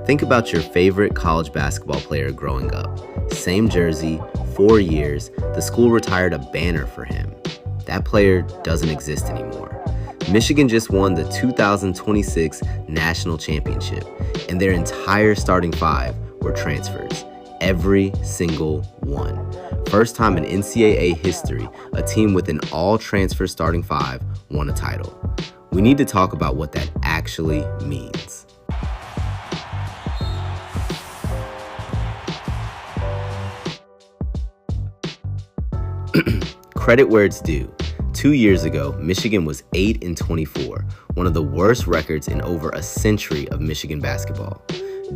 Think about your favorite college basketball player growing up. Same jersey, 4 years, the school retired a banner for him. That player doesn't exist anymore. Michigan just won the 2026 national championship, and their entire starting five were transfers. Every single one. First time in NCAA history, a team with an all-transfer starting five won a title. We need to talk about what that actually means. Credit where it's due. 2 years ago, Michigan was 8-24, one of the worst records in over a century of Michigan basketball.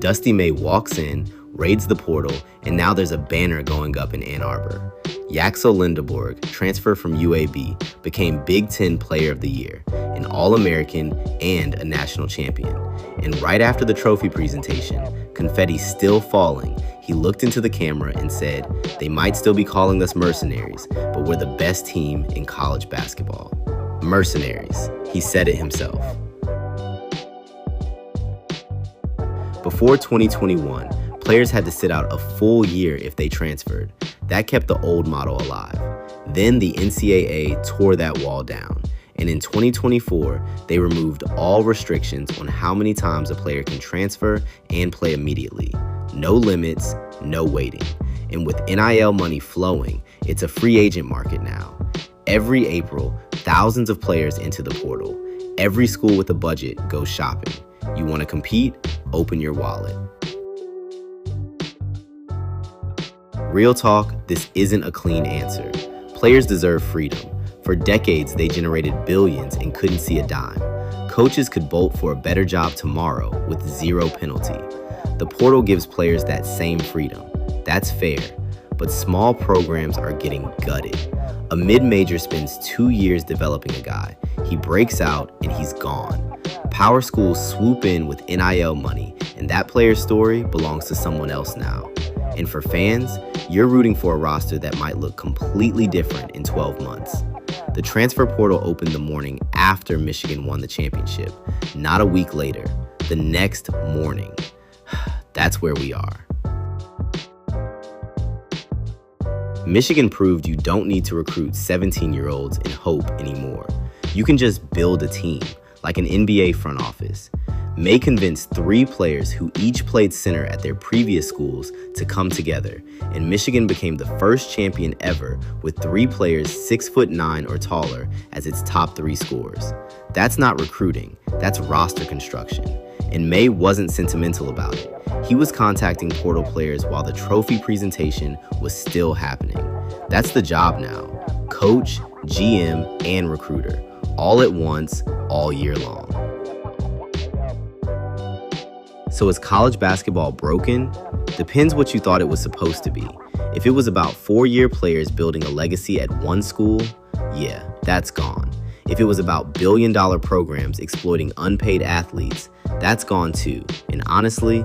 Dusty May walks in, raids the portal, and now there's a banner going up in Ann Arbor. Yaxel Lindeborg, transfer from UAB, became Big Ten Player of the Year, an All-American, and a national champion. And right after the trophy presentation, confetti still falling, he looked into the camera and said, "They might still be calling us mercenaries, but we're the best team in college basketball." Mercenaries. He said it himself. Before 2021, players had to sit out a full year if they transferred. That kept the old model alive. Then the NCAA tore that wall down. And in 2024, they removed all restrictions on how many times a player can transfer and play immediately. No limits, no waiting. And with NIL money flowing, it's a free agent market now. Every April, thousands of players enter the portal. Every school with a budget goes shopping. You want to compete? Open your wallet. Real talk, this isn't a clean answer. Players deserve freedom. For decades, they generated billions and couldn't see a dime. Coaches could bolt for a better job tomorrow with zero penalty. The portal gives players that same freedom. That's fair. But small programs are getting gutted. A mid-major spends 2 years developing a guy. He breaks out and he's gone. Power schools swoop in with NIL money, and that player's story belongs to someone else now. And for fans, you're rooting for a roster that might look completely different in 12 months. The transfer portal opened the morning after Michigan won the championship, not a week later, the next morning. That's where we are. Michigan proved you don't need to recruit 17-year-olds in hope anymore. You can just build a team, like an NBA front office. May convinced 3 players who each played center at their previous schools to come together, and Michigan became the first champion ever with 3 players 6'9" or taller as its top 3 scorers. That's not recruiting, that's roster construction. And May wasn't sentimental about it. He was contacting portal players while the trophy presentation was still happening. That's the job now. Coach, GM, and recruiter, all at once, all year long. So is college basketball broken? Depends what you thought it was supposed to be. If it was about 4-year players building a legacy at one school, yeah, that's gone. If it was about billion-dollar programs exploiting unpaid athletes, that's gone too. And honestly,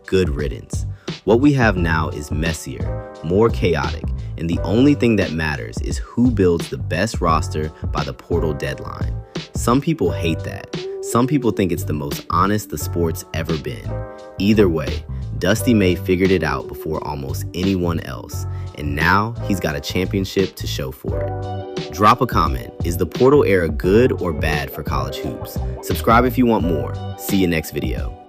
good riddance. What we have now is messier, more chaotic, and the only thing that matters is who builds the best roster by the portal deadline. Some people hate that. Some people think it's the most honest the sport's ever been. Either way, Dusty May figured it out before almost anyone else, and now he's got a championship to show for it. Drop a comment. Is the portal era good or bad for college hoops? Subscribe if you want more. See you next video.